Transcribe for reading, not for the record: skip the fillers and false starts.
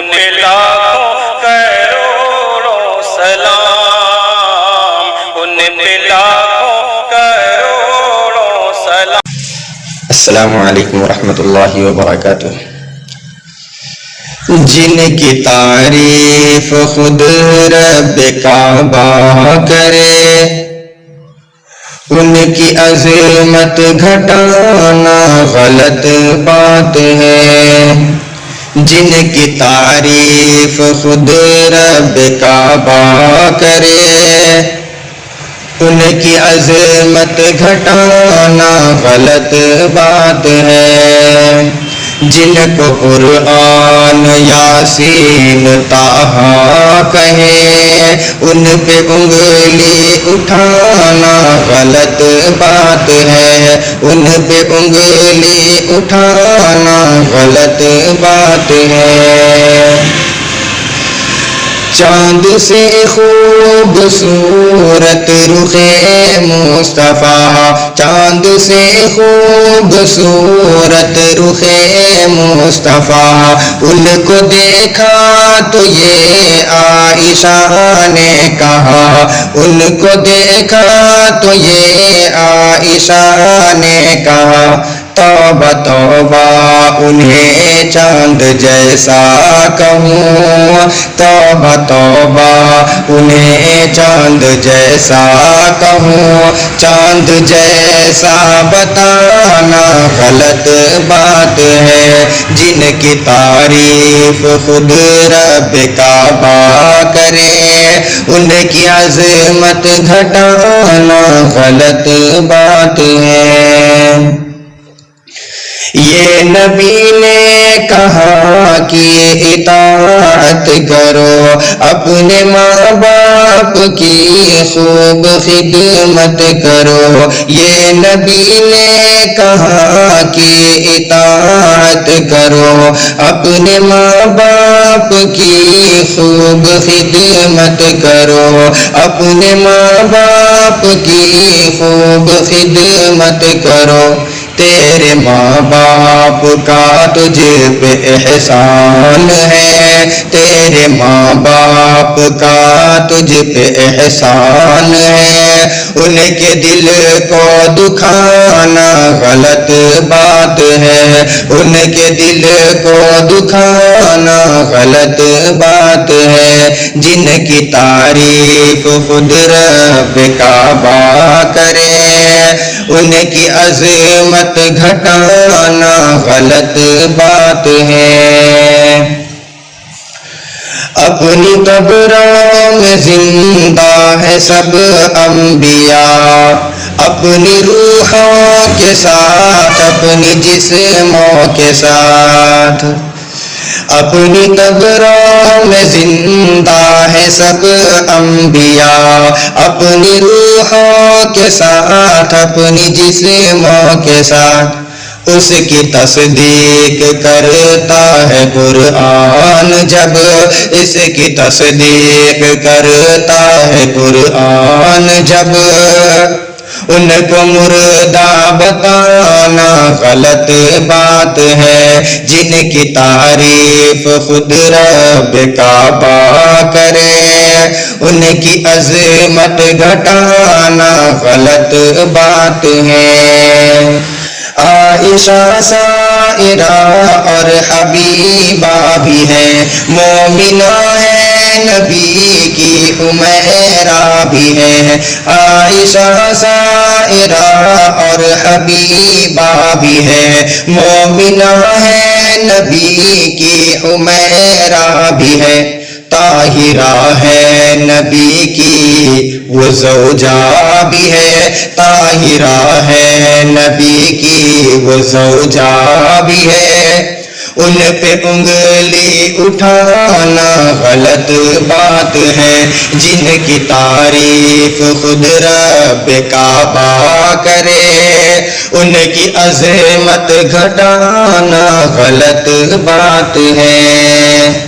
پہ لاکھوں کروڑوں سلام، ان پہ لاکھوں کروڑوں سلام۔ السلام علیکم ورحمۃ اللہ وبرکاتہ۔ جن کی تعریف خود رب کعبہ کرے، ان کی عظمت گھٹانا غلط بات ہے۔ جن کی تعریف خود رب کعبہ کرے، ان کی عظمت گھٹانا غلط بات ہے۔ جن کو قرآن یاسین طٰہٰ کہے، ان پہ انگلی اٹھانا غلط بات ہے۔ ان پہ انگلی اٹھانا غلط بات ہے۔ چاند سے خوبصورت رخ مصطفیٰ، چاند سے خوبصورت رخ مصطفیٰ، ان کو دیکھا تو یہ عائشہ نے کہا، ان کو دیکھا تو یہ عائشہ نے کہا، توبہ توبہ انہیں چاند جیسا کہوں، توبہ توبہ انہیں چاند جیسا کہوں۔ چاند جیسا بتانا غلط بات ہے۔ جن کی تعریف خود رب کعبہ کرے، ان کی عظمت گھٹانا غلط بات ہے۔ یہ نبی نے کہا کہ اطاعت کرو، اپنے ماں باپ کی خوب خدمت کرو۔ یہ نبی نے کہا کہ اطاعت کرو، اپنے ماں باپ کی خوب خدمت کرو، اپنے ماں باپ کی خوب خدمت کرو۔ تیرے ماں باپ کا تجھ پہ احسان ہے، تیرے ماں باپ کا تجھ پہ احسان ہے۔ ان کے دل کو دکھانا غلط بات ہے، ان کے دل کو دکھانا غلط بات ہے۔ جن کی تعریف خود رب کعبہ کرے، ان کی عظمت گھٹانا غلط بات ہے۔ اپنی قبروں میں زندہ ہے سب انبیاء، اپنی روحوں کے ساتھ، اپنی جسموں کے ساتھ۔ اپنی قبروں میں زندہ ہے سب انبیاء، اپنی روحوں کے ساتھ، اپنی جسموں کے ساتھ۔ اس کی تصدیق کرتا ہے قرآن جب، اس کی تصدیق کرتا ہے قرآن جب، ان کو مردہ بتانا غلط بات ہے۔ جن کی تعریف خود رب کعبہ کرے، ان کی عظمت گھٹانا غلط بات ہے۔ عائشہ سائرہ اور حبیبہ بھی ہیں، مومنہ ہیں، نبی کی حمیرہ بھی ہیں۔ عائشہ سائرہ اور حبیبہ بھی ہیں، مومنہ ہیں، نبی کی حمیرہ بھی ہیں۔ طاہرہ ہے نبی کی وہ زوجہ بھی ہے، طاہرہ ہے نبی کی وہ زوجہ بھی ہے۔ ان پہ انگلی اٹھانا غلط بات ہے۔ جن کی تعریف خود رب کعبہ کرے، ان کی عظمت گھٹانا غلط بات ہے۔